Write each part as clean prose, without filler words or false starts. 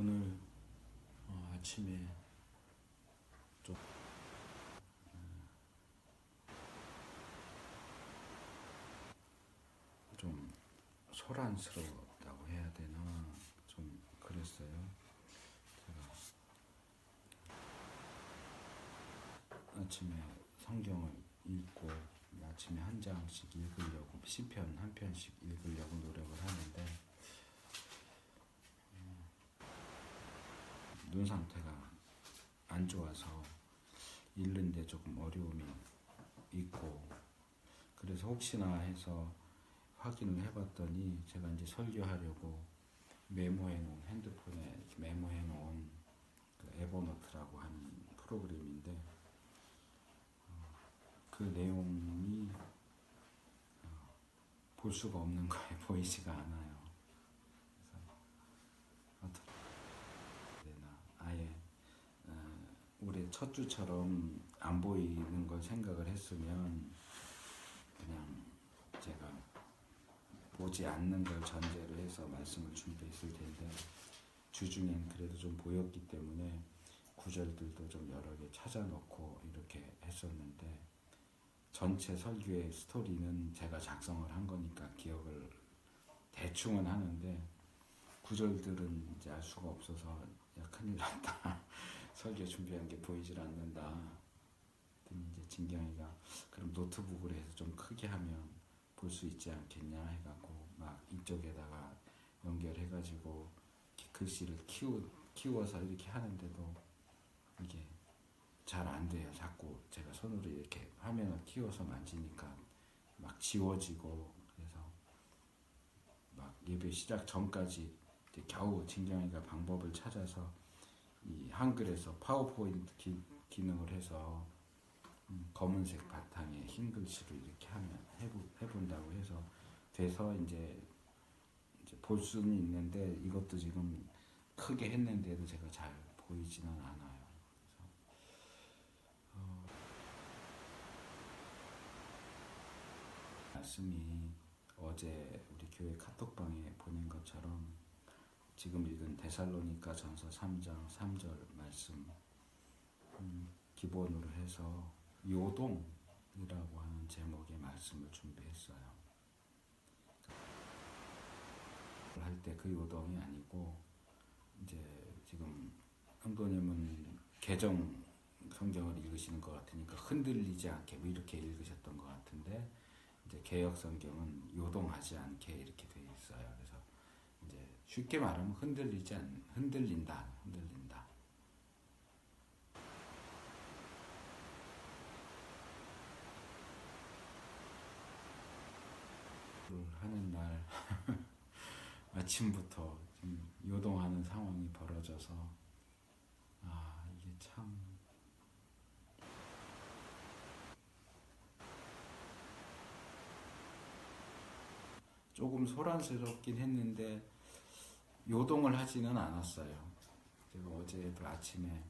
오늘 아침에 좀, 좀 소란스러웠다고 해야 되나 좀 그랬어요. 제가 아침에 성경을 읽고 아침에 한 장씩 읽으려고 시편 한 편씩 읽으려고 노력을 하는데 눈 상태가 안 좋아서 읽는데 조금 어려움이 있고, 그래서 혹시나 해서 확인을 해봤더니 제가 이제 설교하려고 핸드폰에 메모해 놓은 그 에버노트라고 하는 프로그램인데 그 내용이 볼 수가 없는 거예요. 보이지가 않아요. 그래서 어떻게 되나, 아예 올해 첫 주처럼 안 보이는 걸 생각을 했으면 그냥 제가 보지 않는 걸 전제로 해서 말씀을 준비했을 텐데, 주중엔 그래도 좀 보였기 때문에 구절들도 좀 여러 개 찾아놓고 이렇게 했었는데, 전체 설교의 스토리는 제가 작성을 한 거니까 기억을 대충은 하는데 구절들은 이제 알 수가 없어서 야 큰일 났다. 설교 준비한 게 보이질 않는다. 이제 진경이가 그럼 노트북으로 해서 좀 크게 하면 볼 수 있지 않겠냐 해갖고 막 이쪽에다가 연결해가지고 글씨를 키워서 이렇게 하는데도 이게 잘 안 돼요. 자꾸 제가 손으로 이렇게 화면을 키워서 만지니까 막 지워지고, 그래서 막 예배 시작 전까지 이제 겨우 진경이가 방법을 찾아서 이 한글에서 파워포인트 기능을 해서 검은색 바탕에 흰 글씨로 이렇게 하면 해본다고 해서 돼서 이제 볼 수는 있는데, 이것도 지금 크게 했는데도 제가 잘 보이지는 않아요. 말씀이 어제 우리 교회 카톡방에 보낸 것처럼 지금 읽은 데살로니가 전서 3장 3절 말씀 기본으로 해서 요동이라고 하는 제목의 말씀을 준비했어요. 할 때 그 요동이 아니고, 이제 지금 형도님은 개정 성경을 읽으시는 것 같으니까 흔들리지 않게 뭐 이렇게 읽으셨던 것 같은데, 이제 개역 성경은 요동하지 않게 이렇게 돼 있어요. 그래서 이제 쉽게 말하면 흔들린다. 하는 날 아침부터 요동하는 상황이 벌어져서 이게 참 조금 소란스럽긴 했는데 요동을 하지는 않았어요. 제가 어제도 아침에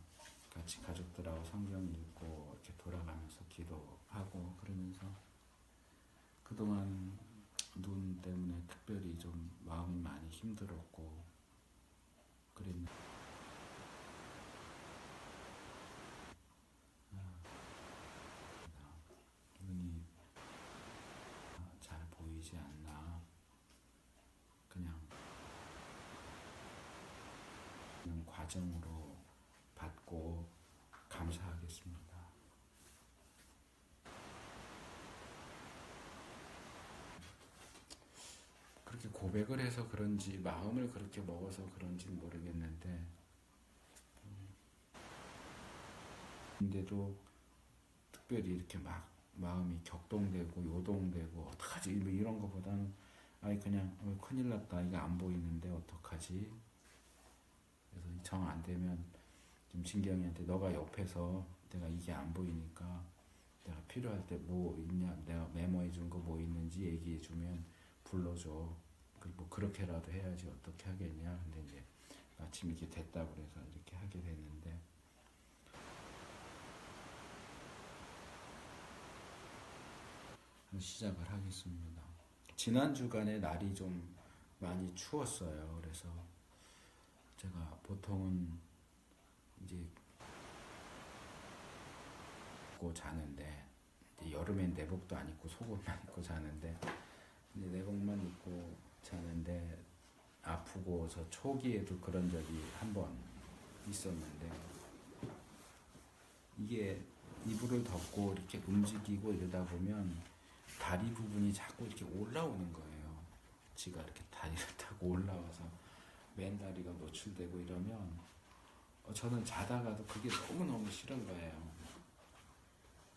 같이 가족들하고 성경 읽고 이렇게 돌아가면서 기도하고 그러면서 그동안 눈 때문에 특별히 좀 마음이 많이 힘들었고 그랬는데 눈이 잘 보이지 않나, 그냥 과정으로 받고 감사하겠습니다. 그렇게 고백을 해서 그런지 마음을 그렇게 먹어서 그런지는 모르겠는데, 근데도 특별히 이렇게 막 마음이 격동되고 요동되고 어떡하지 뭐 이런 거보다는 그냥 큰일 났다, 이게 안 보이는데 어떡하지. 그래서 정 안 되면 좀 진경이한테 너가 옆에서 내가 이게 안 보이니까 내가 필요할 때 뭐 있냐, 내가 메모해 준 거 뭐 있는지 얘기해 주면 불러줘. 그리고 그렇게라도 해야지 어떻게 하겠냐. 근데 이제 마침 이렇게 됐다고 그래서 이렇게 하게 됐는데, 시작을 하겠습니다. 지난 주간에 날이 좀 많이 추웠어요. 그래서 제가 보통은 이제 입고 자는데, 이제 여름엔 내복도 안 입고 속옷만 입고 자는데, 이제 내복만 입고 자는데 아프고서 초기에도 그런 적이 한 번 있었는데, 이게 이불을 덮고 이렇게 움직이고 이러다 보면 다리 부분이 자꾸 이렇게 올라오는 거예요. 지가 이렇게 다리를 타고 올라와서 맨다리가 노출되고 이러면 저는 자다가도 그게 너무너무 싫은 거예요.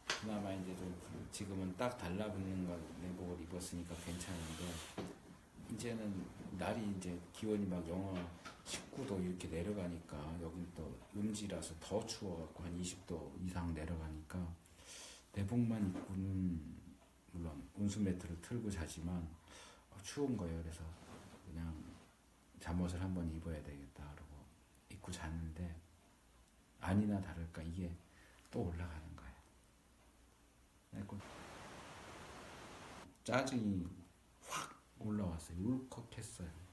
그나마 이제 좀 지금은 딱 달라붙는 거 내복을 입었으니까 괜찮은데, 이제는 날이 이제 기온이 막 영하 19도 이렇게 내려가니까, 여긴 또 음지라서 더 추워갖고 한 20도 이상 내려가니까 내복만 입고는 물론 온수 매트를 틀고 자지만 추운 거예요. 그래서 그냥 잠옷을 한번 입어야 되겠다 그러고 입고 잤는데, 아니나 다를까 이게 또 올라가는 거예요. 그래서 짜증이 확 올라왔어요. 울컥했어요.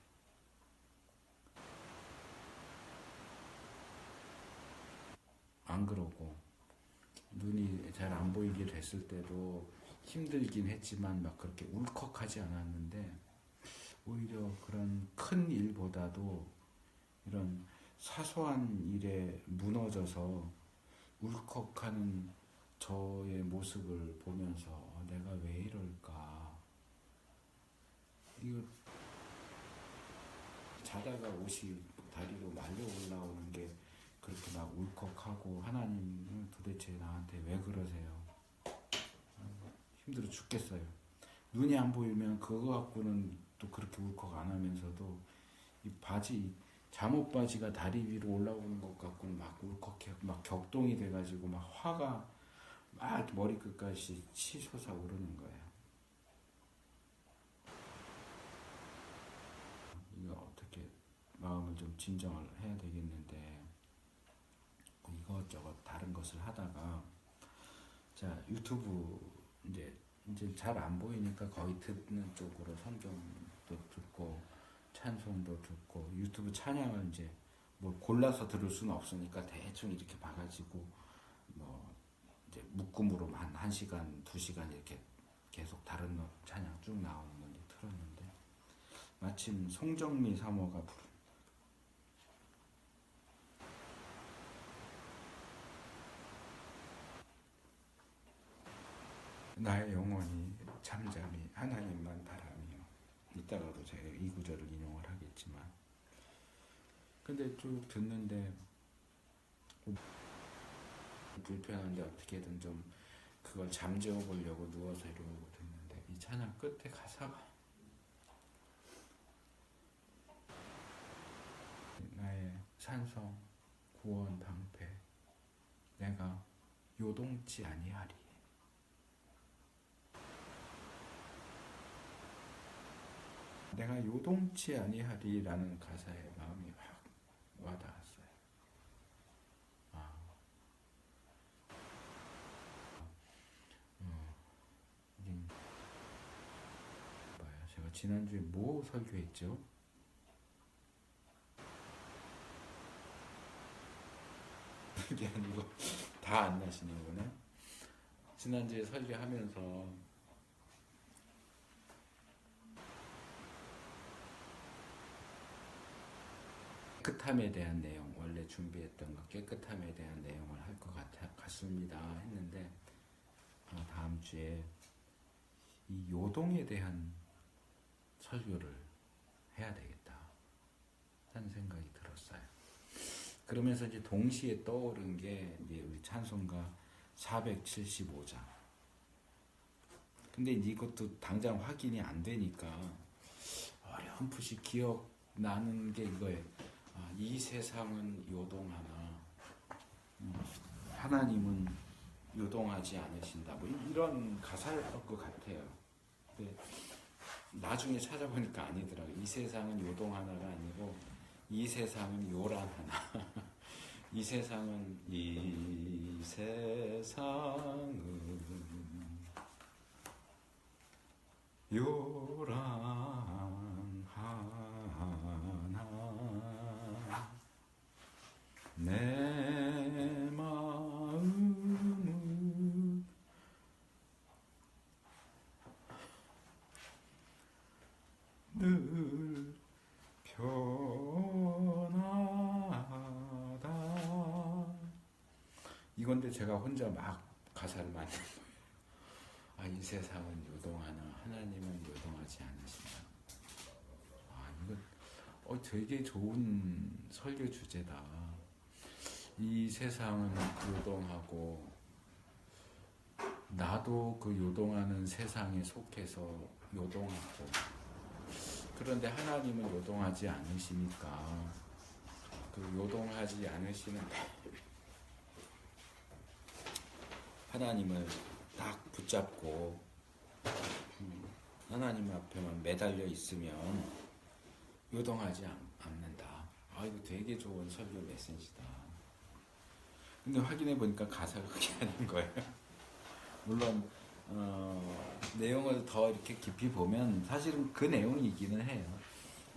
안 그러고 눈이 잘 안 보이게 됐을 때도 힘들긴 했지만 막 그렇게 울컥하지 않았는데, 오히려 그런 큰 일보다도 이런 사소한 일에 무너져서 울컥하는 저의 모습을 보면서 내가 왜 이럴까, 이거 자다가 옷이 다리로 말려 올라오는 게 그렇게 막 울컥하고, 하나님은 도대체 나한테 왜 그러세요? 힘들어 죽겠어요. 눈이 안 보이면 그거 갖고는 또 그렇게 울컥 안 하면서도, 이 바지, 잠옷 바지가 다리 위로 올라오는 것 갖고는 막 울컥해, 막 격동이 돼가지고 막 화가 막 머리끝까지 치솟아 오르는 거예요. 이거 어떻게 마음을 좀 진정을 해야 되겠는데, 이것저것 다른 것을 하다가, 자, 유튜브 이제 잘 안 보이니까 거의 듣는 쪽으로 성경도 듣고 찬송도 듣고, 유튜브 찬양을 이제 뭘 골라서 들을 수는 없으니까 대충 이렇게 봐가지고 뭐 이제 묶음으로 한 1시간, 2시간 이렇게 계속 다른 찬양 쭉 나오는 거 이제 틀었는데, 마침 송정미 사모가 부른 나의 영혼이 잠잠히 하나님만 바라며, 이따가도 제가 이 구절을 인용을 하겠지만, 근데 쭉 듣는데 불편한데 어떻게든 좀 그걸 잠재워 보려고 누워서 이러고 듣는데, 이 찬양 끝에 가사가 나의 산성 구원 방패 내가 요동치 아니하리, 내가 요동치 아니하리라는 가사에 마음이 확 와닿았어요. 아, 이게 봐요. 제가 지난주에 뭐 설교했죠? 이게 아니고 다 안 나시는구나. 지난주에 설교하면서 깨끗함에 대한 내용, 원래 준비했던 거 깨끗함에 대한 내용을 할 것 같습니다 했는데, 다음 주에 이 요동에 대한 설교를 해야 되겠다 하는 생각이 들었어요. 그러면서 이제 동시에 떠오른 게 이제 우리 찬송가 475장. 근데 이제 이것도 당장 확인이 안 되니까 어렴풋이 기억나는 게 이거예요. 이 세상은 요동하나 하나님은 요동하지 않으신다, 뭐 이런 가사일 것 같아요. 근데 나중에 찾아보니까 아니더라고요. 이 세상은 요동하나가 아니고 이 세상은 요란하나. 이 세상은 요란하나. 늘 편하다. 이건데 제가 혼자 막 가사를 만든 거예요. 아, 이 세상은 요동하나 하나님은 요동하지 않으신다. 아, 이거 되게 좋은 설교 주제다. 이 세상은 요동하고 나도 그 요동하는 세상에 속해서 요동하고, 그런데 하나님은 요동하지 않으시니까 그 요동하지 않으시는 하나님을 딱 붙잡고 하나님 앞에만 매달려 있으면 요동하지 않는다. 아, 이거 되게 좋은 설교 메시지다. 근데 확인해 보니까 가사가 그게 아닌 거예요. 물론 내용을 더 이렇게 깊이 보면 사실은 그 내용이기는 해요.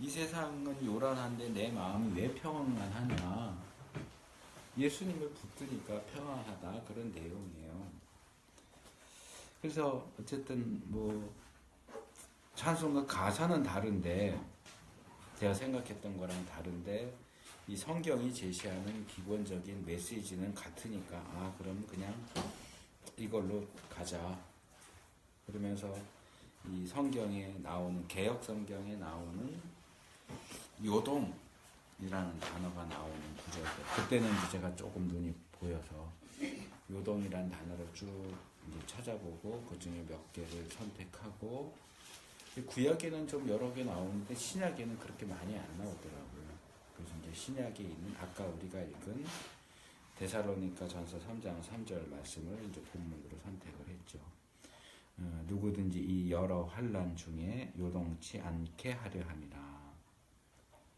이 세상은 요란한데 내 마음이 왜 평안하냐. 예수님을 붙드니까 평안하다, 그런 내용이에요. 그래서 어쨌든 뭐 찬송가 가사는 다른데, 제가 생각했던 거랑 다른데 이 성경이 제시하는 기본적인 메시지는 같으니까, 아, 그럼 그냥 이걸로 가자. 그러면서 이 성경에 나오는, 개역 성경에 나오는 요동이라는 단어가 나오는 구절들, 그때는 이제 제가 조금 눈이 보여서 요동이라는 단어를 쭉 이제 찾아보고 그 중에 몇 개를 선택하고, 구약에는 좀 여러 개 나오는데 신약에는 그렇게 많이 안 나오더라고요. 그래서 이제 신약에 있는 아까 우리가 읽은 데살로니가 전서 3장 3절 말씀을 이제 본문으로 선택을 했죠. 누구든지 이 여러 환난 중에 요동치 않게 하려 함이라.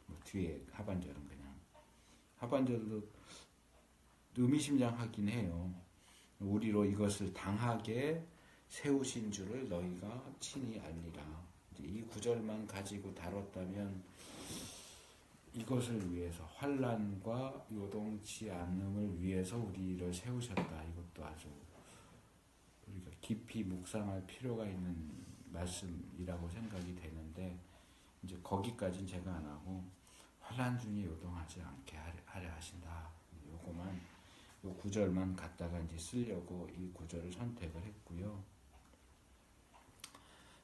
뭐 뒤에 하반절은 그냥, 하반절도 의미심장하긴 해요. 우리로 이것을 당하게 세우신 줄을 너희가 친히 알리라. 이 구절만 가지고 다뤘다면 이것을 위해서, 환난과 요동치 않음을 위해서 우리를 세우셨다. 이것도 아주 우리가 깊이 묵상할 필요가 있는 말씀이라고 생각이 되는데, 이제 거기까지는 제가 안 하고 환난 중에 요동하지 않게 하려 하신다. 요거만, 요 구절만 갖다가 이제 쓰려고 이 구절을 선택을 했고요.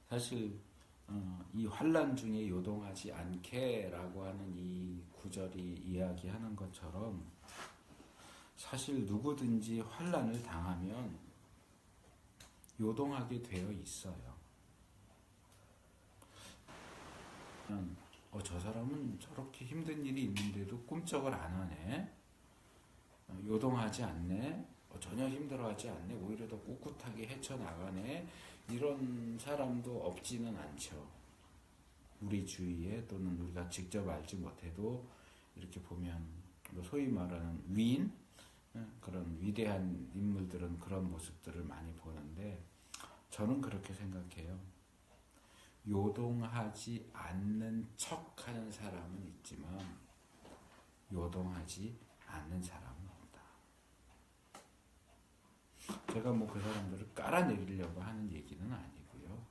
사실 이 환난 중에 요동하지 않게라고 하는 이 구절이 이야기하는 것처럼, 사실 누구든지 환난을 당하면 요동하게 되어 있어요. 저 사람은 저렇게 힘든 일이 있는데도 꿈쩍을 안 하네. 요동하지 않네. 전혀 힘들어하지 않네. 오히려 더 꿋꿋하게 헤쳐나가네. 이런 사람도 없지는 않죠. 우리 주위에, 또는 우리가 직접 알지 못해도 이렇게 보면 소위 말하는 위인, 그런 위대한 인물들은 그런 모습들을 많이 보는데, 저는 그렇게 생각해요. 요동하지 않는 척하는 사람은 있지만 요동하지 않는 사람은 없다. 제가 뭐 그 사람들을 깔아내리려고 하는 얘기는 아니고요.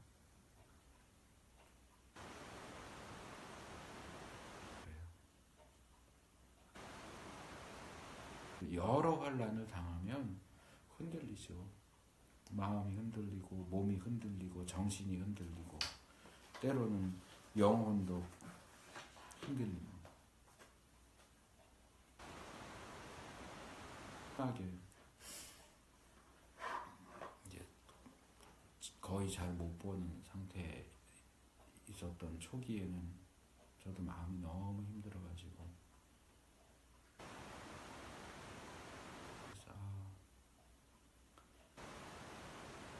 여러 환난을 당하면 흔들리죠. 마음이 흔들리고, 몸이 흔들리고, 정신이 흔들리고, 때로는 영혼도 흔들리고. 하게 이제 거의 잘 못 보는 상태에 있었던 초기에는 저도 마음이 너무 힘들어가지고,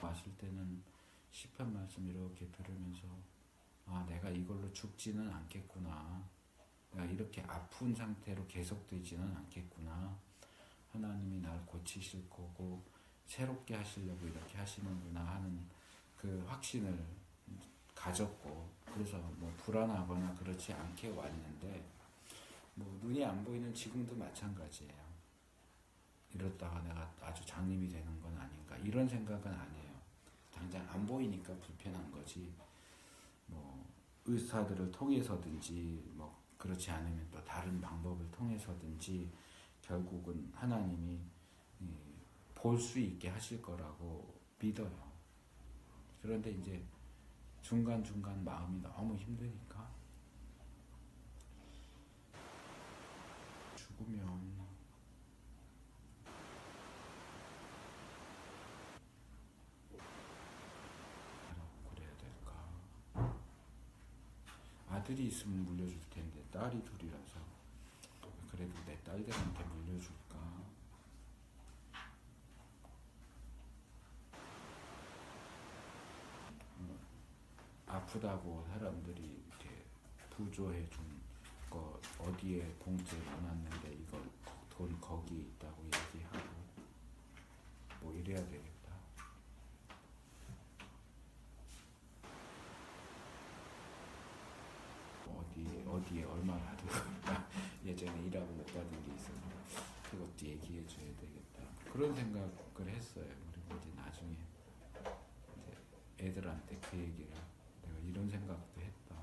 왔을 때는 시편 말씀 이렇게 들으면서, 아, 내가 이걸로 죽지는 않겠구나. 내가 이렇게 아픈 상태로 계속되지는 않겠구나. 하나님이 날 고치실 거고 새롭게 하시려고 이렇게 하시는구나 하는 그 확신을 가졌고, 그래서 뭐 불안하거나 그렇지 않게 왔는데, 뭐 눈이 안 보이는 지금도 마찬가지예요. 이러다가 내가 아주 장님이 되는 건 아닌가, 이런 생각은 아니에요. 당장 안 보이니까 불편한 거지, 뭐 의사들을 통해서든지 뭐 그렇지 않으면 또 다른 방법을 통해서든지 결국은 하나님이 볼 수 있게 하실 거라고 믿어요. 그런데 이제 중간중간 마음이 너무 힘드니까 죽으면 그래야 될까? 아들이 있으면 물려줄 텐데 딸이 둘이라서 그래도 내 딸들한테 물려줄까? 아프다고 사람들이 이렇게 부조해 준 거 어디에 봉지에 넣어놨는데 이걸 돈 거기 있다고 얘기하고 뭐 이래야 되겠다. 어디에 얼마 받은 거 예전에 일하고 못 받은 게 있어서 그것도 얘기해 줘야 되겠다. 그런 생각을 했어요. 그리고 이제 나중에 이제 애들한테 그 얘기를 내가 이런 생각도 했다.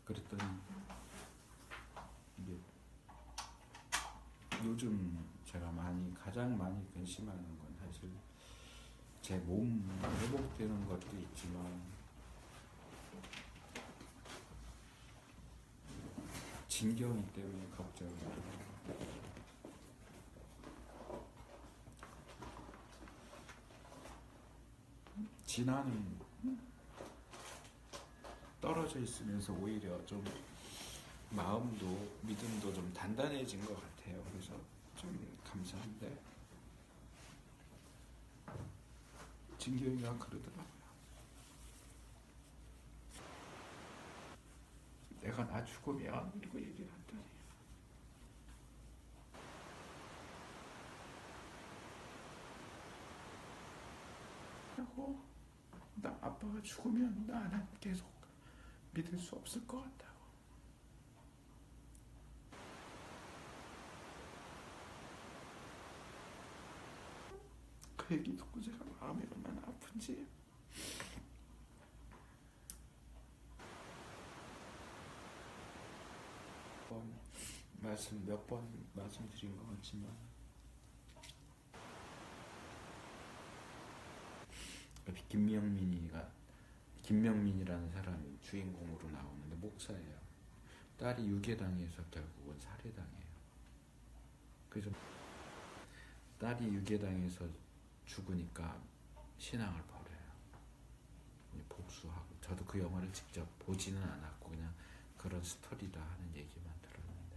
그랬더니 이게 요즘 제가 가장 많이 근심하는 건 사실 제 몸 회복되는 것도 있지만 진경이 때문에 걱정이에요. 진화는 떨어져 있으면서 오히려 좀 마음도 믿음도 좀 단단해진 것 같아요. 그래서 좀 감사한데 진경이가 그러더라고요. 내가 나 죽으면 이거 얘기를 하더니 하고 나 아빠가 죽으면 나는 계속 믿을 수 없을 것 같다고. 그 얘기 듣고 제가 마음이 얼마나 아픈지. 몇 번 말씀드린 것 같지만 김명민이라는 사람이 주인공으로 나오는데 목사예요. 딸이 유괴당해서 결국은 살해당해요. 그래서 딸이 유괴당해서 죽으니까 신앙을 버려요. 복수하고. 저도 그 영화를 직접 보지는 않았고 그냥 그런 스토리다 하는 얘기만 들었는데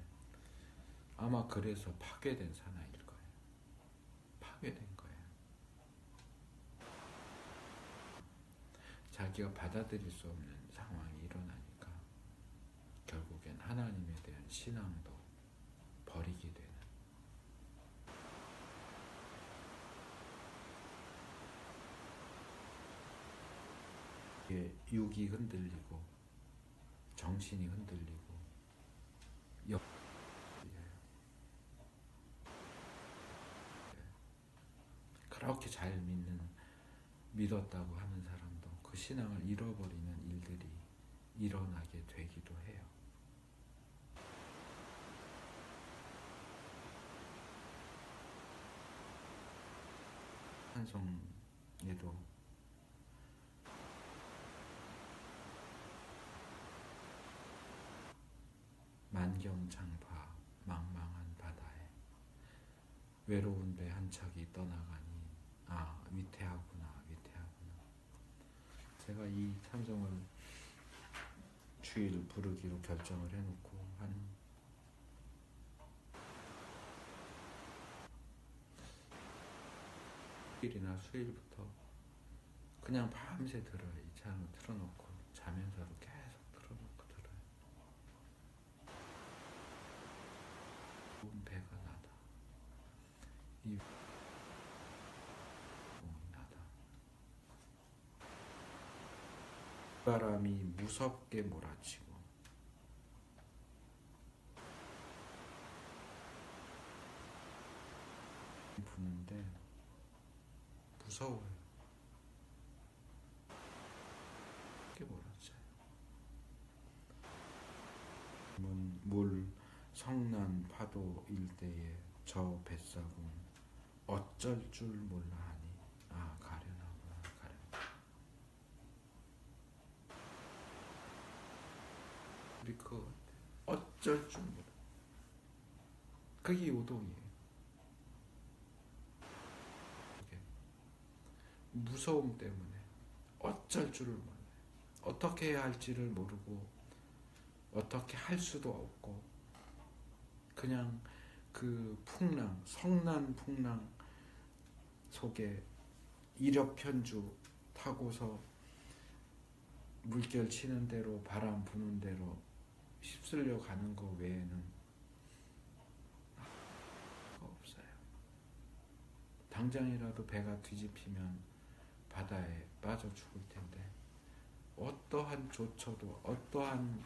아마 그래서 파괴된 사나이일 거예요. 파괴된 거예요. 자기가 받아들일 수 없는 상황이 일어나니까 결국엔 하나님에 대한 신앙도 버리게 되는. 육이 흔들리고 정신이 흔들리고 그렇게 잘 믿었다고 하는 사람도 그 신앙을 잃어버리는 일들이 일어나게 되기도 해요. 찬송에도 만경장파 망망한 바다에 외로운 배 한 척이 떠나가니 위태하구나. 제가 이 찬송을 주일 부르기로 결정을 해놓고 한 일이나 수요일부터 그냥 밤새 들어요. 이 찬을 틀어놓고 자면서도 계속 틀어놓고 들어요. 좋은 배가 나다. 이 나다. 바람이 무섭게 몰아치고 부는데 있는데 무서워요. 그게 몰랐어요. 물 성난 파도 일대에 저 뱃사공 어쩔 줄 몰라 하니 아 가련하구나 가련. 우리 그거 어쩔 줄 몰라. 그게 요동이에요. 그게 무서움 때문에 어쩔 줄을 몰라요. 어떻게 해야 할지를 모르고 어떻게 할 수도 없고 그냥 그 풍랑, 성난 풍랑 속에 일엽편주 타고서 물결 치는 대로 바람 부는 대로 휩쓸려 가는 거 외에는 없어요. 당장이라도 배가 뒤집히면 바다에 빠져 죽을 텐데 어떠한 조처도 어떠한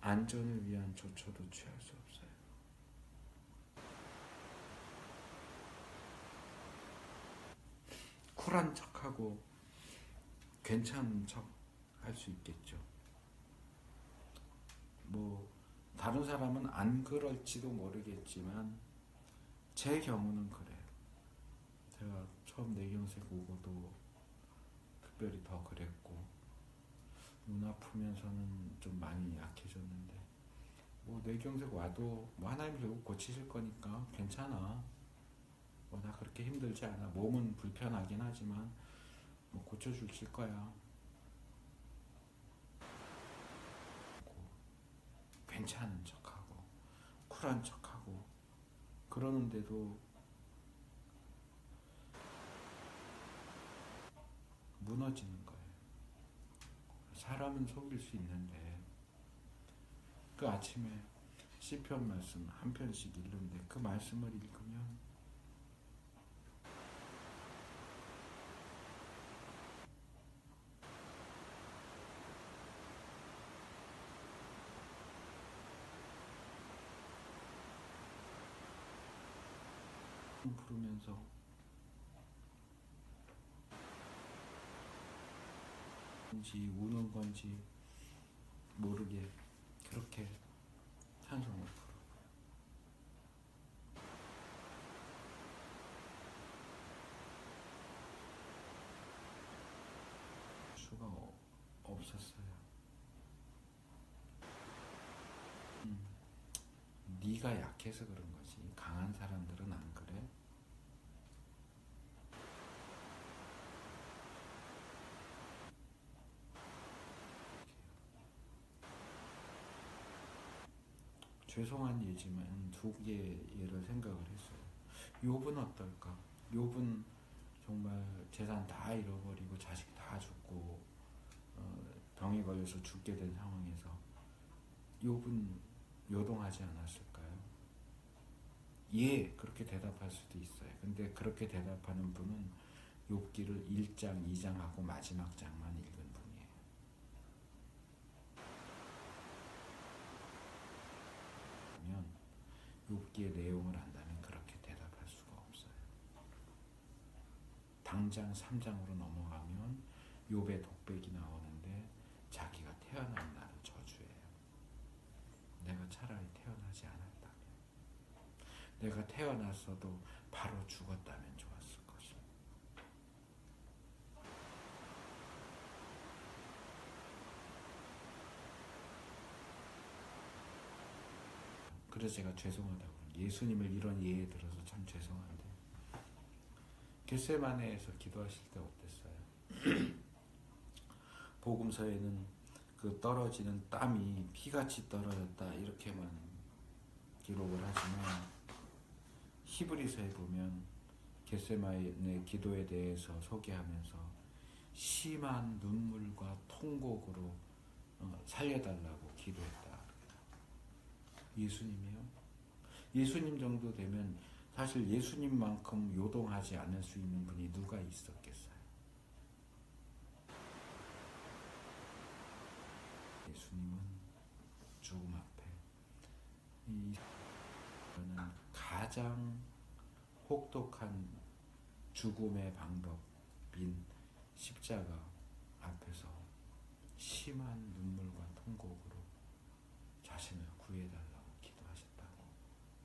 안전을 위한 조처도 취할 수 없어요. 쿨한 척하고 괜찮은 척 할 수 있겠죠. 뭐 다른 사람은 안 그럴지도 모르겠지만 제 경우는 그래요. 제가 처음 뇌경색 오고도 특별히 더 그랬고 눈 아프면서는 좀 많이 약해졌는데 뭐 뇌경색 와도 뭐 하나님 결국 고치실 거니까 괜찮아. 뭐 나 그렇게 힘들지 않아. 몸은 불편하긴 하지만 뭐 고쳐주실 거야. 괜찮은 척하고 쿨한 척하고 그러는데도 무너지는 거예요. 사람은 속일 수 있는데 그 아침에 시편 말씀 한 편씩 읽는데 그 말씀을 읽으면 부르면서 건지 우는 건지 모르게 그렇게 찬송을 부르고요. 수가 없었어요. 네가 약해서 그런 거지. 강한 사람들은 안 그래. 죄송한 예지만 두 개의 예를 생각을 했어요. 욥은 어떨까? 욥은 정말 재산 다 잃어버리고 자식 다 죽고 병에 걸려서 죽게 된 상황에서 욥은 요동하지 않았을까요? 예, 그렇게 대답할 수도 있어요. 근데 그렇게 대답하는 분은 욥기를 1장, 2장하고 마지막 장만 읽은 분이에요. 그러면 욥기의 내용을 안다면 그렇게 대답할 수가 없어요. 당장 3장으로 넘어가면 욥의 독백이 나오는데 자기가 태어난 날은 저주예요. 내가 차라리 태어나지 않았다면, 내가 태어났어도 바로 죽었다면 좋았을 것을. 그래서 제가 죄송하다고, 예수님을 이런 예에 들어서 참 죄송한데, 겟세마네에서 기도하실 때 어땠어요? 복음서에는 그 떨어지는 땀이 피같이 떨어졌다 이렇게만 기록을 하지만 히브리서에 보면 겟세마네 기도에 대해서 소개하면서 심한 눈물과 통곡으로 살려달라고 기도했다. 예수님이요? 예수님 정도 되면 사실 예수님만큼 요동하지 않을 수 있는 분이 누가 있었겠어요? 예수님은 죽음 앞에 이 가장 혹독한 죽음의 방법인 십자가 앞에서 심한 눈물과 통곡으로 자신을 구해달라고 기도하셨다고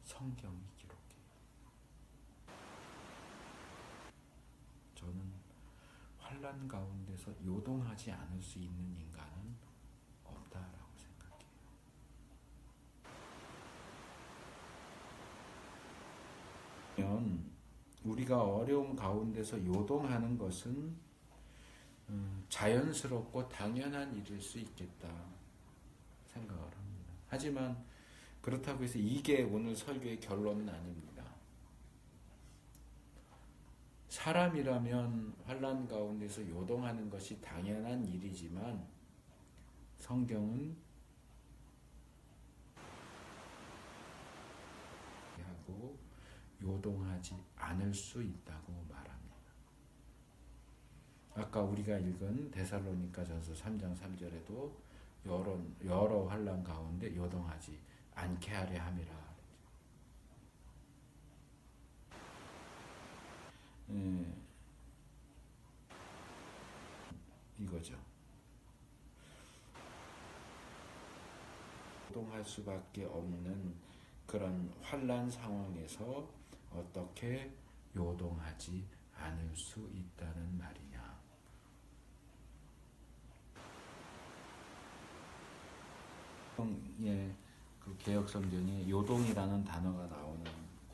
성경이 기록해요. 저는 환난 가운데서 요동하지 않을 수 있는 인간은 없다라고 생각해요. 우리가 어려움 가운데서 요동하는 것은 자연스럽고 당연한 일일 수 있겠다 생각을 합니다. 하지만 그렇다고 해서 이게 오늘 설교의 결론은 아닙니다. 사람이라면 환난 가운데서 요동하는 것이 당연한 일이지만 성경은 하고 요동하지 않을 수 있다고 말합니다. 아까 우리가 읽은 데살로니가전서 3장 3절에도 여러 환난 가운데 요동하지 않게 하려 함이라. 이거죠. 요동할 수밖에 없는 그런 환난 상황에서 어떻게 요동하지 않을 수 있다는 말이냐. 그 개역 성경에 요동이라는 단어가 나오는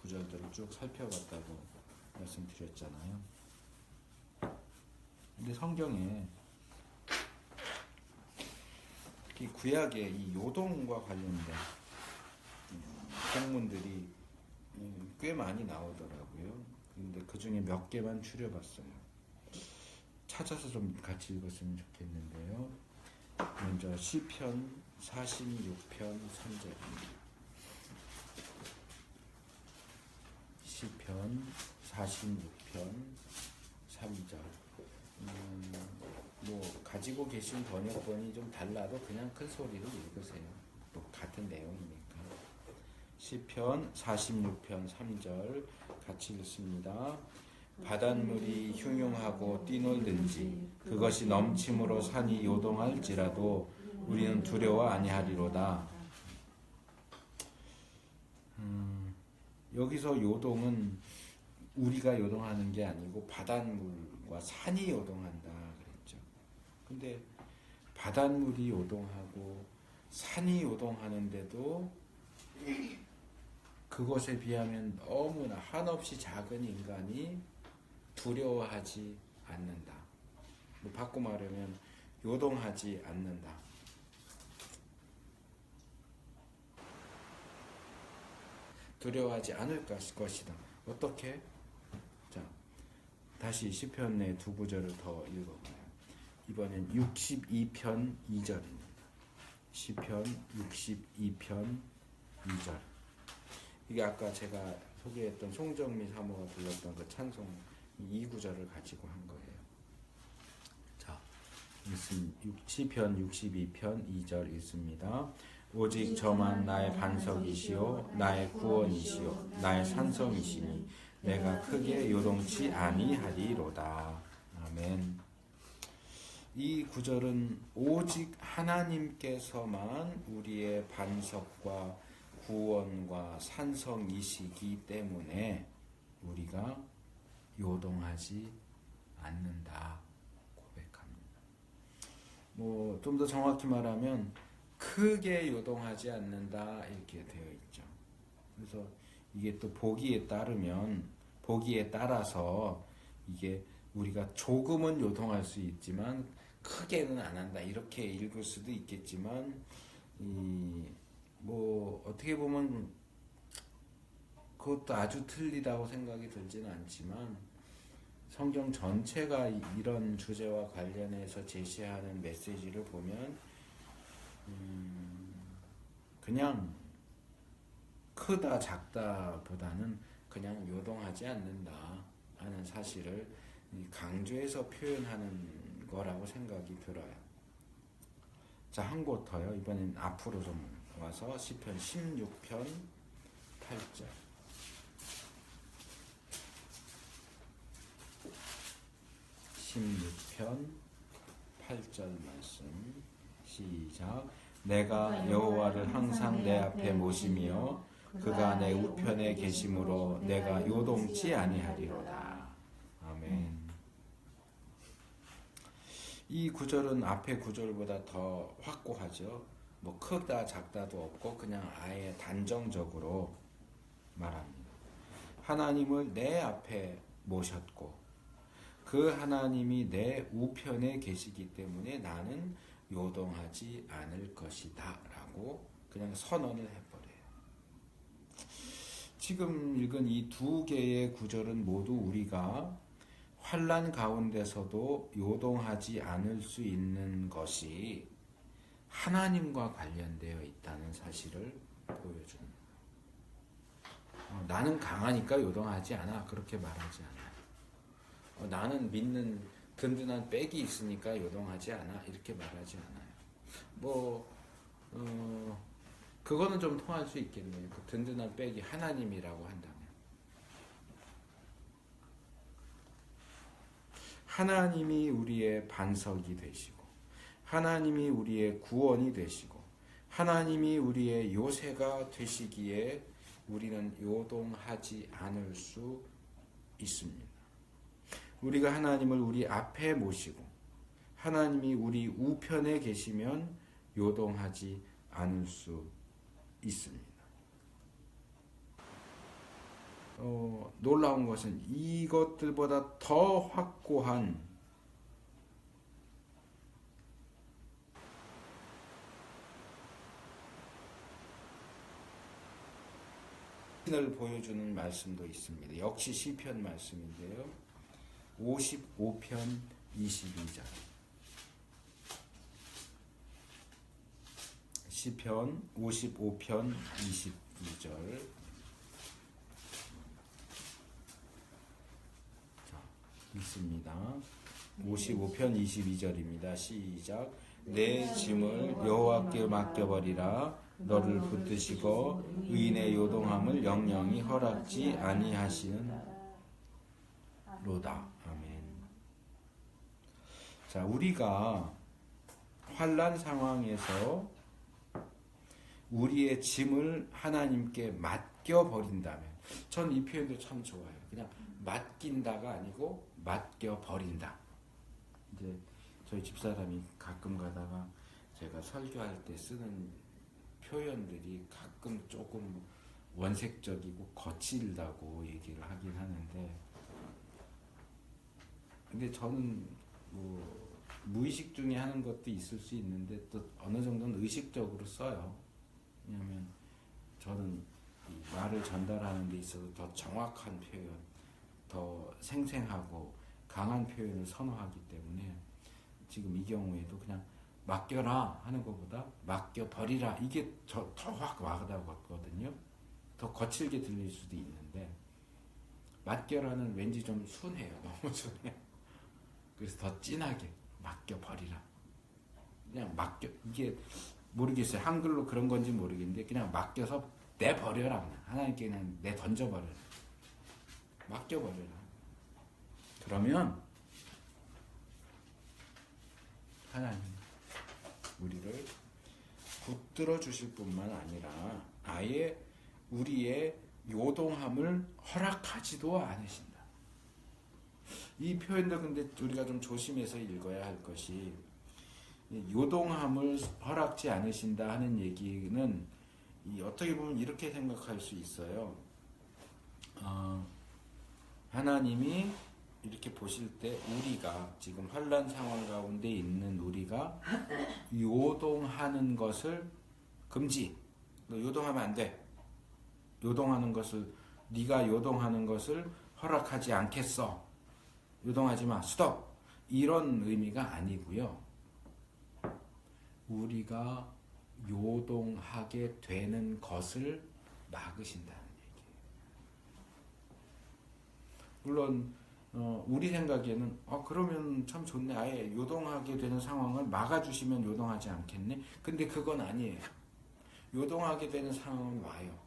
구절들을 쭉 살펴봤다고 말씀드렸잖아요. 근데 성경에 특히 구약에 이 요동과 관련된 본문들이 꽤 많이 나오더라고요. 근데 그 중에 몇 개만 추려봤어요. 찾아서 좀 같이 읽었으면 좋겠는데요. 먼저 시편 46편 3절입니다. 시편 46편 3절. 뭐 가지고 계신 번역본이 좀 달라도 그냥 큰 소리로 읽으세요. 또 같은 내용이니까. 시편 46편 3절 같이 읽습니다. 바닷물이 흉흉하고 뛰놀든지 그것이 넘침으로 산이 요동할지라도 우리는 두려워 아니하리로다. 여기서 요동은 우리가 요동하는 게 아니고 바닷물과 산이 요동한다 그랬죠. 근데 바닷물이 요동하고 산이 요동하는데도 그것에 비하면 너무나 한없이 작은 인간이 두려워하지 않는다. 뭐 바꿔 말하면 요동하지 않는다. 두려워하지 않을 것이다. 어떻게? 자, 다시 시편의 두 구절을 더 읽어봐요. 이번엔 62편 2절입니다. 시편 62편 2절. 이게 아까 제가 소개했던 송정미 사모가 불렀던 그 찬송 이 구절을 가지고 한 거예요. 자, 시편 62편 2절 읽습니다. 오직 저만 나의 반석이시요 나의 구원이시요 나의 산성이시니 내가 크게 요동치 아니하리로다. 아멘. 이 구절은 오직 하나님께서만 우리의 반석과 구원과 산성이시기 때문에 우리가 요동하지 않는다 고백합니다. 뭐 좀 더 정확히 말하면 크게 요동하지 않는다 이렇게 되어 있죠. 그래서 이게 또 보기에 따라서 이게 우리가 조금은 요동할 수 있지만 크게는 안 한다 이렇게 읽을 수도 있겠지만 뭐 어떻게 보면 그것도 아주 틀리다고 생각이 들지는 않지만 성경 전체가 이런 주제와 관련해서 제시하는 메시지를 보면 그냥 크다 작다 보다는 그냥 요동하지 않는다 하는 사실을 강조해서 표현하는 거라고 생각이 들어요. 자, 한 곳 더요. 이번엔 앞으로 좀 와서 시편 16편 8절. 16편 8절 말씀 시작. 내가 여호와를 항상 내 앞에 모시며 그가 내 우편에 계심으로 내가 요동치 아니하리로다. 아멘. 이 구절은 앞의 구절보다 더 확고하죠. 뭐 크다 작다도 없고 그냥 아예 단정적으로 말합니다. 하나님을 내 앞에 모셨고 그 하나님이 내 우편에 계시기 때문에 나는 요동하지 않을 것이다 라고 그냥 선언을 해버려요. 지금 읽은 이 두 개의 구절은 모두 우리가 환난 가운데서도 요동하지 않을 수 있는 것이 하나님과 관련되어 있다는 사실을 보여줍니다. 나는 강하니까 요동하지 않아 그렇게 말하지 않아요. 나는 믿는 든든한 백이 있으니까 요동하지 않아 이렇게 말하지 않아요. 그거는 좀 통할 수 있겠네요. 그 든든한 백이 하나님이라고 한다면 하나님이 우리의 반석이 되시고 하나님이 우리의 구원이 되시고 하나님이 우리의 요새가 되시기에 우리는 요동하지 않을 수 있습니다. 우리가 하나님을 우리 앞에 모시고 하나님이 우리 우편에 계시면 요동하지 않을 수 있습니다. 놀라운 것은 이것들보다 더 확고한 을 보여주는 말씀도 있습니다. 역시 시편 말씀인데요. 55편 22절. 시편 55편 22절. 있습니다. 55편 22절입니다. 시작. 내 짐을 여호와께 맡겨버리라. 너를 붙드시고 의인의 요동함을 영영이 허락지 아니하시는 로다. 아멘. 자, 우리가 환난 상황에서 우리의 짐을 하나님께 맡겨버린다면, 전 이 표현도 참 좋아요. 그냥 맡긴다가 아니고 맡겨버린다. 이제 저희 집사람이 가끔 가다가 제가 설교할 때 쓰는 표현들이 가끔 조금 원색적이고 거칠다고 얘기를 하긴 하는데, 근데 저는 무의식 중에 하는 것도 있을 수 있는데 또 어느 정도는 의식적으로 써요. 왜냐하면 저는 이 말을 전달하는 데 있어서 더 정확한 표현, 더 생생하고 강한 표현을 선호하기 때문에 지금 이 경우에도 그냥 맡겨라 하는 것보다 맡겨버리라 이게 더 확 와닿거든요. 더 거칠게 들릴 수도 있는데 맡겨라는 왠지 좀 순해요. 너무 순해요. 그래서 더 진하게 맡겨버리라. 그냥 맡겨, 이게 모르겠어요. 한글로 그런 건지 모르겠는데 그냥 맡겨서 내버려라. 하나님께 그냥 내던져버려라. 맡겨버려라. 그러면 하나님 우리를 붙들어 주실 뿐만 아니라 아예 우리의 요동함을 허락하지도 않으신다. 이 표현도 근데 우리가 좀 조심해서 읽어야 할 것이, 요동함을 허락지 않으신다 하는 얘기는 어떻게 보면 이렇게 생각할 수 있어요. 하나님이 이렇게 보실 때 우리가 지금 환난 상황 가운데 있는 우리가 요동하는 것을 금지. 너 요동하면 안 돼. 요동하는 것을, 네가 요동하는 것을 허락하지 않겠어. 요동하지 마. 스톱. 이런 의미가 아니고요. 우리가 요동하게 되는 것을 막으신다는 얘기예요. 물론 우리 생각에는 그러면 참 좋네. 아예 요동하게 되는 상황을 막아주시면 요동하지 않겠네. 근데 그건 아니에요. 요동하게 되는 상황은 와요.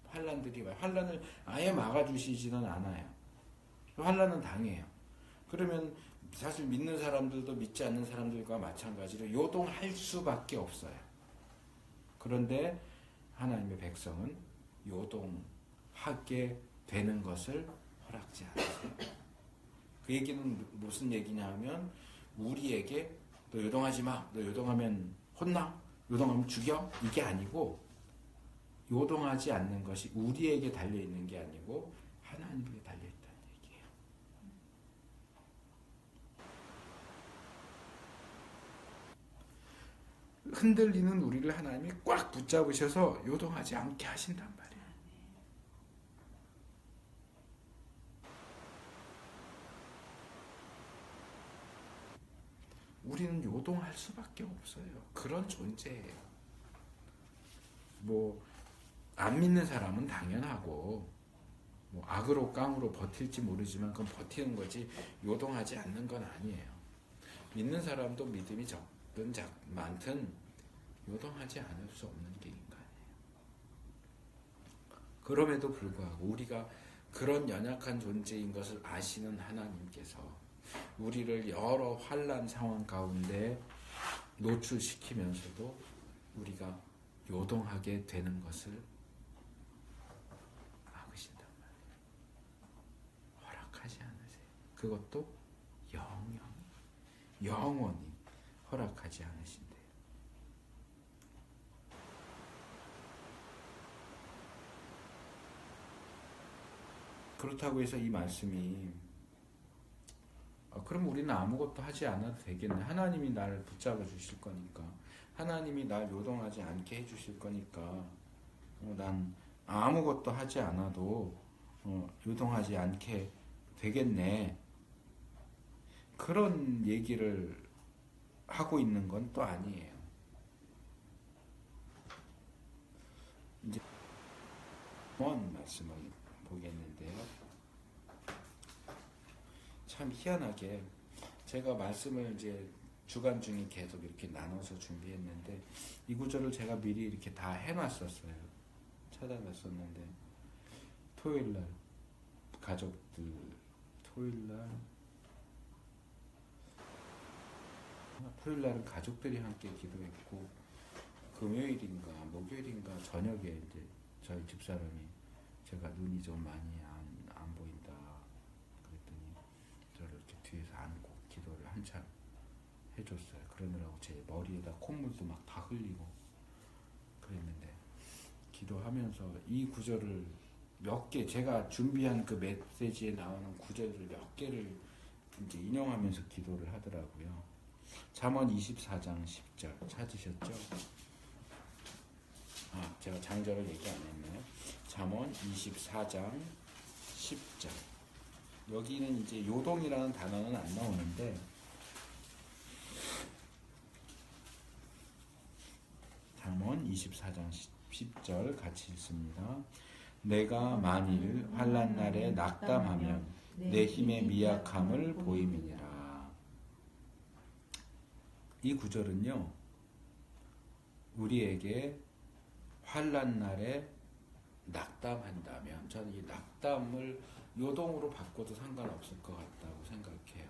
환난들이 와요. 환난을 아예 막아주시지는 않아요. 환난은 당해요. 그러면 사실 믿는 사람들도 믿지 않는 사람들과 마찬가지로 요동할 수밖에 없어요. 그런데 하나님의 백성은 요동하게 되는 것을 허락지 않으세요. 그 얘기는 무슨 얘기냐 하면 우리에게 너 요동하지 마. 너 요동하면 혼나. 요동하면 죽여. 이게 아니고 요동하지 않는 것이 우리에게 달려있는 게 아니고 하나님에게 달려있다는 얘기예요. 흔들리는 우리를 하나님이 꽉 붙잡으셔서 요동하지 않게 하신단 말이에요. 우리는 요동할 수밖에 없어요. 그런 존재예요. 안 믿는 사람은 당연하고 악으로 깡으로 버틸지 모르지만 그건 버티는 거지 요동하지 않는 건 아니에요. 믿는 사람도 믿음이 적든 많든 요동하지 않을 수 없는 게 인간이에요. 그럼에도 불구하고 우리가 그런 연약한 존재인 것을 아시는 하나님께서 우리를 여러 환난 상황 가운데 노출시키면서도 우리가 요동하게 되는 것을 막으신단 말이에요. 허락하지 않으세요. 그것도 영원히 허락하지 않으신대요. 그렇다고 해서 이 말씀이 그럼 우리는 아무것도 하지 않아도 되겠네. 하나님이 나를 붙잡아 주실 거니까. 하나님이 날 요동하지 않게 해주실 거니까 난 아무것도 하지 않아도 요동하지 않게 되겠네. 그런 얘기를 하고 있는 건 또 아니에요. 이제 먼 말씀을 보겠는데요. 참 희한하게 제가 말씀을 이제 주간 중에 계속 이렇게 나눠서 준비했는데 이 구절을 제가 미리 이렇게 다 해놨었어요. 찾아봤었는데 토요일날 가족들 토요일날은 가족들이 함께 기도했고 금요일인가 목요일인가 저녁에 이제 저희 집사람이 제가 눈이 좀 많이 안 보인다 그랬더니 저를 이렇게 뒤에서 안고 기도를 한참 해줬어요. 그러느라고 제 머리에다 콧물도 막 다 흘리고 그랬는데 기도하면서 이 구절을 몇 개 제가 준비한 그 메시지에 나오는 구절을 몇 개를 이제 인용하면서 기도를 하더라고요. 잠언 24장 10절 찾으셨죠? 제가 장절을 얘기 안 했네요. 잠언 24장 10절. 여기는 이제 요동이라는 단어는 안 나오는데 잠언 24장 10절 같이 읽습니다. 내가 만일 환난 날에 낙담하면 내 힘의 미약함을 보임이니라. 이 구절은요, 우리에게 환난 날에 낙담한다면 저는 이 낙담을 요동으로 바꿔도 상관없을 것 같다고 생각해요.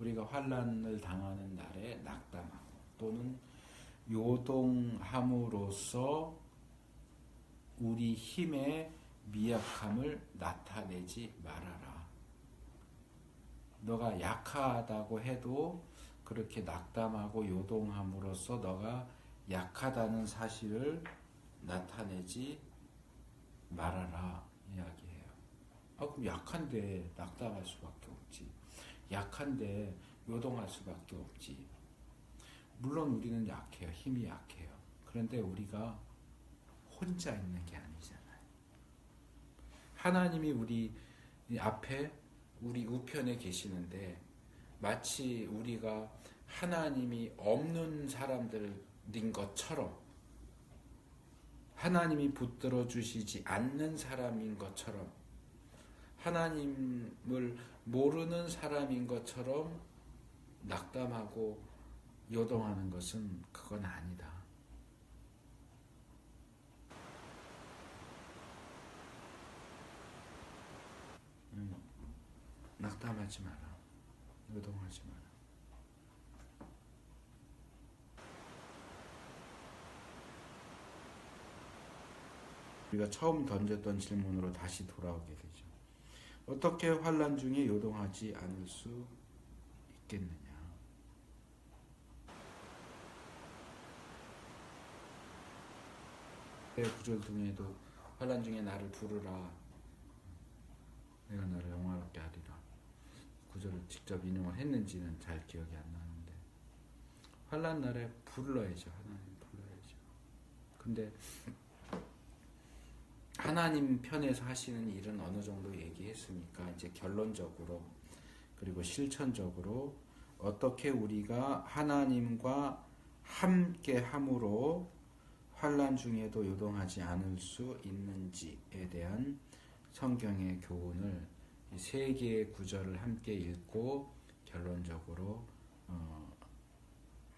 우리가 환난을 당하는 날에 낙담하고 또는 요동함으로써 우리 힘의 미약함을 나타내지 말아라. 너가 약하다고 해도 그렇게 낙담하고 요동함으로써 너가 약하다는 사실을 나타내지 말아라 이야기해요. 그럼 약한데 낙담할 수밖에 없지. 약한데 요동할 수밖에 없지. 물론 우리는 약해요. 힘이 약해요. 그런데 우리가 혼자 있는 게 아니잖아요. 하나님이 우리 앞에 우리 우편에 계시는데 마치 우리가 하나님이 없는 사람들인 것처럼 하나님이 붙들어 주시지 않는 사람인 것처럼 하나님을 모르는 사람인 것처럼 낙담하고 요동하는 것은 그건 아니다. 낙담하지 마라. 요동하지 마라. 우리가 처음 던졌던 질문으로 다시 돌아오게 되죠. 어떻게 환난 중에 요동하지 않을 수 있겠느냐? 구절 중에도 환난 중에 나를 부르라, 내가 나를 영화롭게 하리라. 구절을 직접 인용을 했는지는 잘 기억이 안 나는데 환난 날에 불러야죠. 하나님 불러야죠. 근데 하나님 편에서 하시는 일은 어느 정도 얘기했으니까 이제 결론적으로 그리고 실천적으로 어떻게 우리가 하나님과 함께 함으로 환난 중에도 요동하지 않을 수 있는지에 대한 성경의 교훈을 이 세 개의 구절을 함께 읽고 결론적으로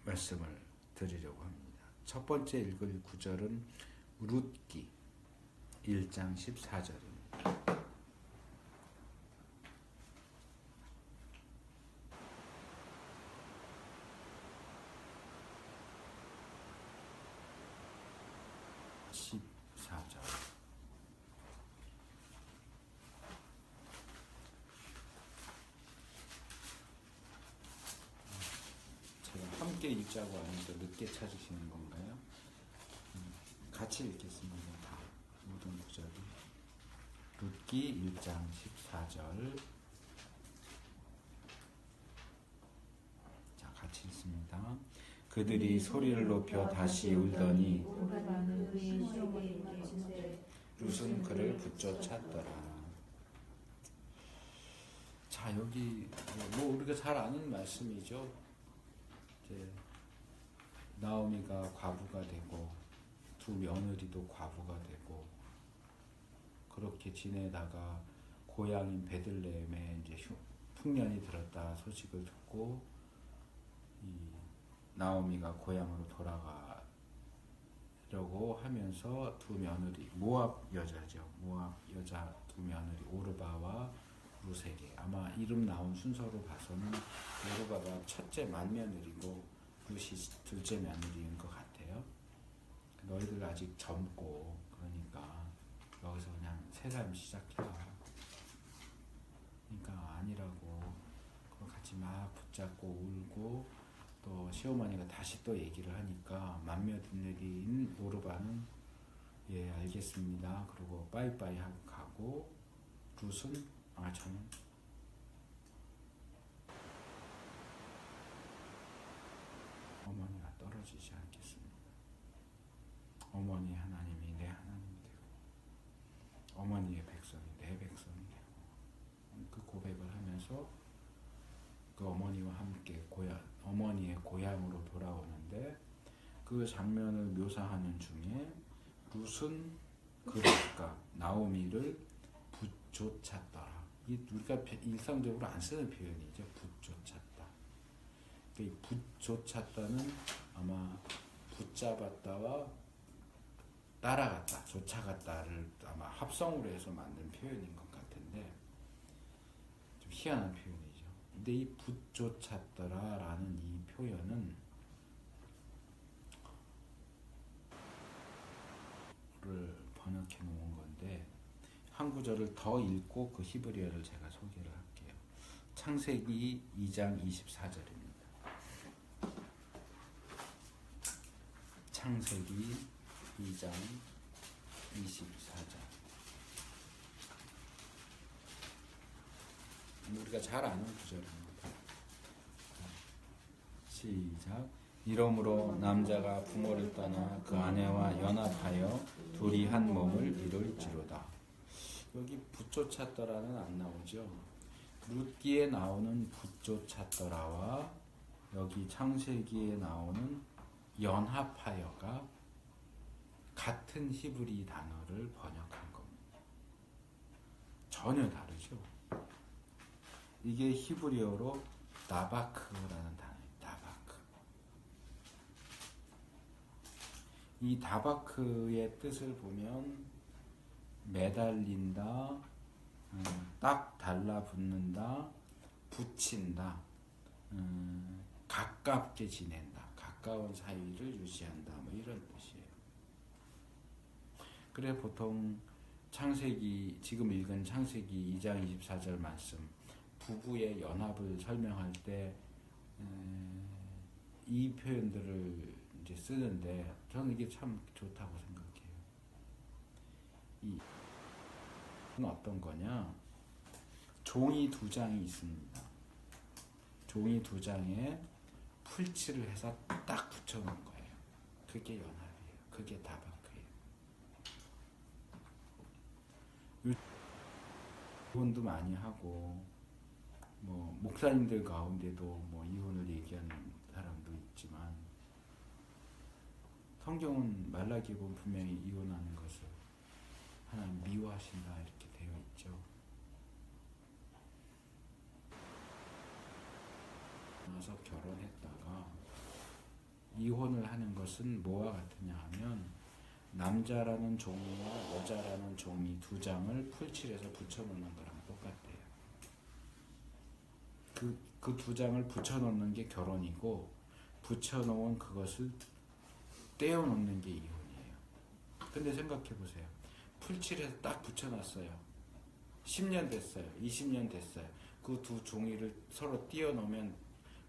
말씀을 드리려고 합니다. 첫 번째 읽을 구절은 룻기 1장 14절입니다. 제가 함께 읽자고 하니까 늦게 찾으시는 건가요? 같이 읽겠습니다. 다 모든 구절이. 룻기 1장 14절. 자, 같이 읽습니다. 그들이 소리를 높여 다시 울더니 룻은 그를 붙쫓았더라. 자, 여기 뭐 우리가 잘 아는 말씀이죠. 이제 나오미가 과부가 되고 두 며느리도 과부가 되고 그렇게 지내다가 고향인 베들레헴에 이제 풍년이 들었다 소식을 듣고 이 나오미가 고향으로 돌아가려고 하면서 두 며느리 모압 여자죠. 모압 여자 두 며느리 오르바와 룻에게 아마 이름 나온 순서로 봐서는 오르바가 첫째 맏며느리고 룻이 둘째 며느리인 것 같아요. 너희들 아직 젊고 그러니까 여기서 그냥 새삼 시작해라. 그러니까 아니라고 같이 막 붙잡고 울고 또 시어머니가 다시 또 얘기를 하니까 맏며느리인 오르바는 예 알겠습니다. 그리고 빠이빠이 하고 가고 룻은 저는 어머니가 떨어지지 않겠습니다. 어머니 하나님이 내 하나님이 되고 어머니의 백성이 내 백성이 되고 그 고백을 하면서 그 어머니와 함께 어머니의 고향으로 돌아오는데 그 장면을 묘사하는 중에 룻은 그러니까 나오미를 붙쫓았더라. 이 우리가 일상적으로 안 쓰는 표현이죠. 붙쫓았다. 이 붙쫓았다는 아마 붙잡았다와 따라갔다, 쫓아갔다를 아마 합성으로 해서 만든 표현인 것 같은데 좀 희한한 표현이죠. 근데 이 붙쫓았더라라는 이 표현은 를 번역해 놓은 건데 한 구절을 더 읽고 그 히브리어를 제가 소개를 할게요. 창세기 2장 24절입니다. 창세기 2장 24절. 우리가 잘 아는 구절입니다. 시작. 이러므로 남자가 부모를 떠나 그 아내와 연합하여 둘이 한 몸을 이룰지로다. 여기 붙쫓았더라는 안 나오죠. 룻기에 나오는 붙쫓았더라와 여기 창세기에 나오는 연합하여가 같은 히브리 단어를 번역한 겁니다. 전혀 다르죠. 이게 히브리어로 다바크라는 단어예요. 다바크. 이 다바크의 뜻을 보면 매달린다, 딱 달라붙는다, 붙인다 가깝게 지낸다, 가까운 사이를 유지한다, 뭐 이런 뜻이에요. 그래 보통 창세기, 지금 읽은 창세기 2장 24절 말씀, 부부의 연합을 설명할 때 이 표현들을 이제 쓰는데 저는 이게 참 좋다고 생각해요. 이건 어떤 거냐? 종이 두 장이 있습니다. 종이 두 장에 풀칠을 해서 딱 붙여놓은 거예요. 그게 연합이에요. 그게 다바크예요. 이혼도 많이 하고, 뭐 목사님들 가운데도 뭐 이혼을 얘기하는 사람도 있지만, 성경은 말라기에 보면 분명히 이혼하는 것을 하나님 미워하신다 이렇게 되어 있죠. 나서 결혼했다가 이혼을 하는 것은 뭐와 같으냐 하면, 남자라는 종이와 여자라는 종이 두 장을 풀칠해서 붙여놓는 거랑 똑같대요. 그 두 장을 붙여놓는 게 결혼이고, 붙여놓은 그것을 떼어놓는 게 이혼이에요. 근데 생각해보세요. 풀칠해서 딱 붙여놨어요. 10년 됐어요. 20년 됐어요. 그 두 종이를 서로 띄어놓으면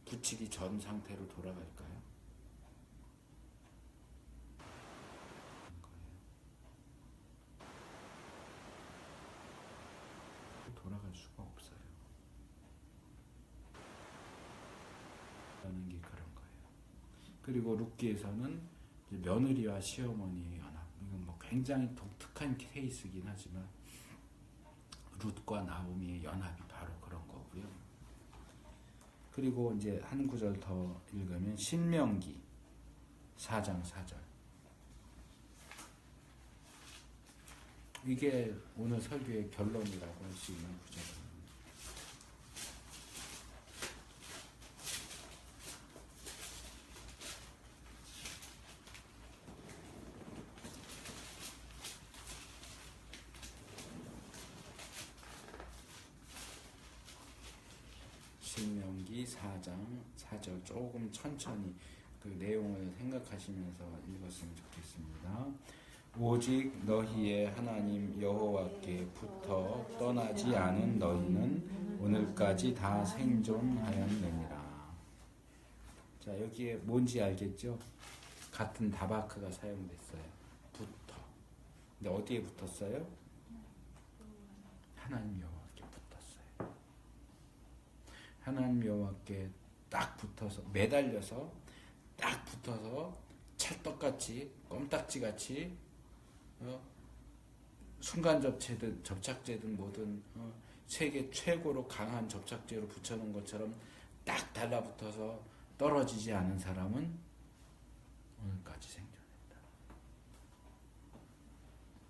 붙이기 전 상태로 돌아갈까요? 돌아갈 수가 없어요. 라는 게 그런 거예요. 그리고 룻기에서는 며느리와 시어머니의 연합, 이건 뭐 굉장히 독특한 케이스긴 하지만 룻과 나오미의 연합이 바로 그런 거고요. 그리고 이제 한 구절 더 읽으면 신명기 4장 4절. 이게 오늘 설교의 결론이라고 할 수 있는 구절입니다. 신명기 4장 4절 조금 천천히 그 내용을 생각하시면서 읽었으면 좋겠습니다. 오직 너희의 하나님 여호와께 붙어 떠나지 않은 너희는 오늘까지 다 생존하였느니라. 자, 여기에 뭔지 알겠죠? 같은 다바크가 사용됐어요. 붙어. 근데 어디에 붙었어요? 하나님 여호와께 붙었어요. 하나님 여호와께 딱 붙어서, 매달려서 딱 붙어서 찰떡같이, 껌딱지같이 순간 접착제든 뭐든 세계 최고로 강한 접착제로 붙여놓은 것처럼 딱 달라붙어서 떨어지지 않은 사람은 오늘까지 생존했다.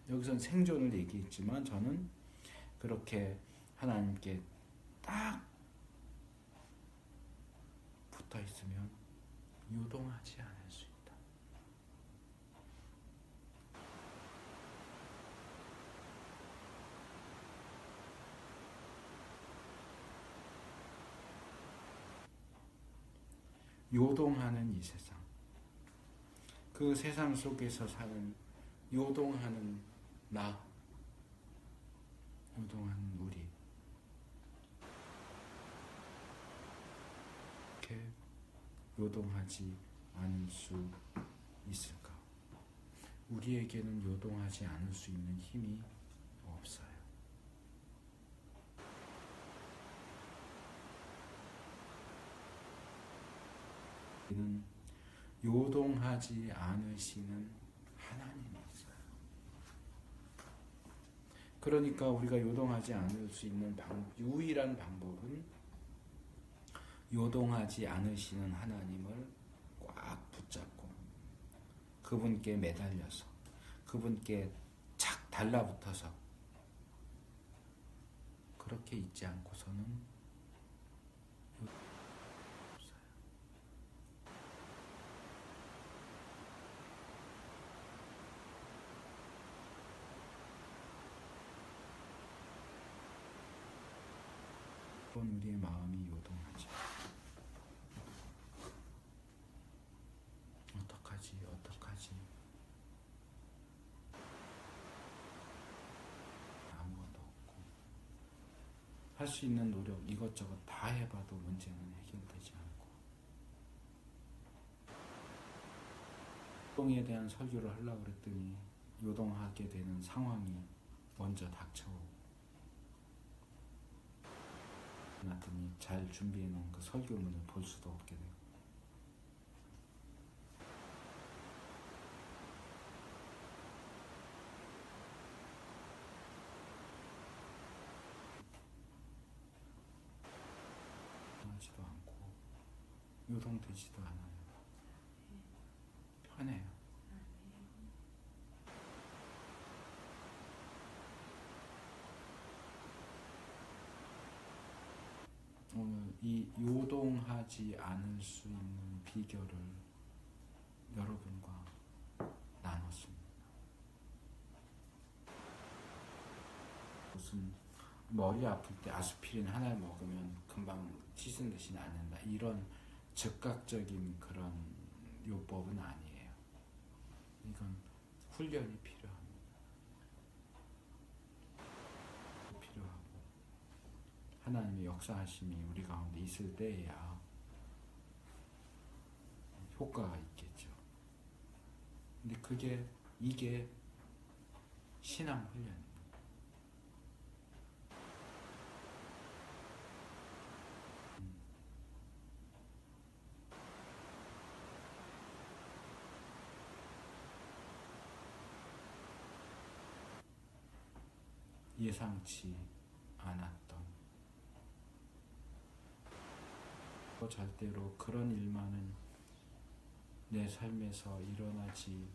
여기선 생존을 얘기했지만 저는 그렇게 하나님께 딱 붙어 있으면 유동하지 않을 수 있다. 요동하는 이 세상, 그 세상 속에서 사는 요동하는 나, 요동하는 우리, 이렇게 요동하지 않을 수 있을까? 우리에게는 요동하지 않을 수 있는 힘이 없어요. 우리는 요동하지 않으시는 하나님이 있어요. 그러니까 우리가 요동하지 않을 수 있는 유일한 방법은 요동하지 않으시는 하나님을 꽉 붙잡고 그분께 매달려서 그분께 착 달라붙어서 그렇게 있지 않고서는 우리의 마음이 요동하죠. 할 수 있는 노력 이것저것 다 해봐도 문제는 해결되지 않고, 요동에 대한 설교를 하려고 그랬더니 요동하게 되는 상황이 먼저 닥쳐오고, 나더니 잘 준비해 놓은 그 설교문을 볼 수도 없게 되고, 하지도 않고 요동되지도 않아요. 편해요. 오늘 이 요동하지 않을 수 있는 비결을 여러분과 나눴습니다. 무슨 머리 아플 때 아스피린 하나를 먹으면 금방 씻은 듯이 낫는다, 이런 즉각적인 그런 요법은 아니에요. 이건 훈련이 필요합니다. 필요하고 하나님의 역사하심이 우리 가운데 있을 때에야 효과가 있겠죠. 근데 이게 신앙 훈련입니다. 예상치 않았던, 절대로 그런 일만은 내 삶에서 일어나지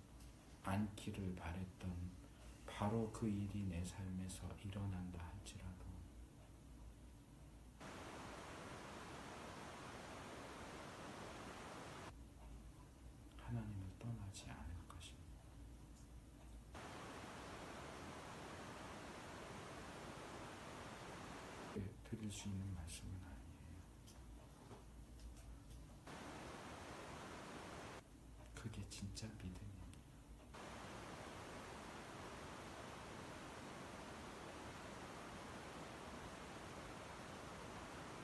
않기를 바랬던 바로 그 일이 내 삶에서 일어난다 할지라도 하나님을 떠나지 않을 것입니다. 드릴 수 있는 말씀은 아니에요. 그게 진짜 믿음입니다.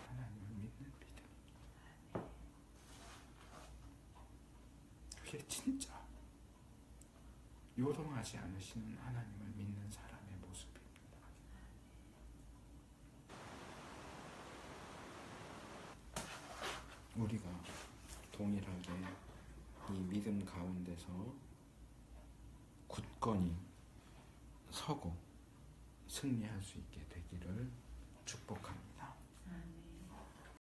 하나님을 믿는 믿음. 그게 진짜 요동하지 않으시는 하나님을 믿는 사람의 모습입니다. 우리가 동일하게 이 믿음 가운데서 굳건히 서고 승리할 수 있게 되기를 축복합니다.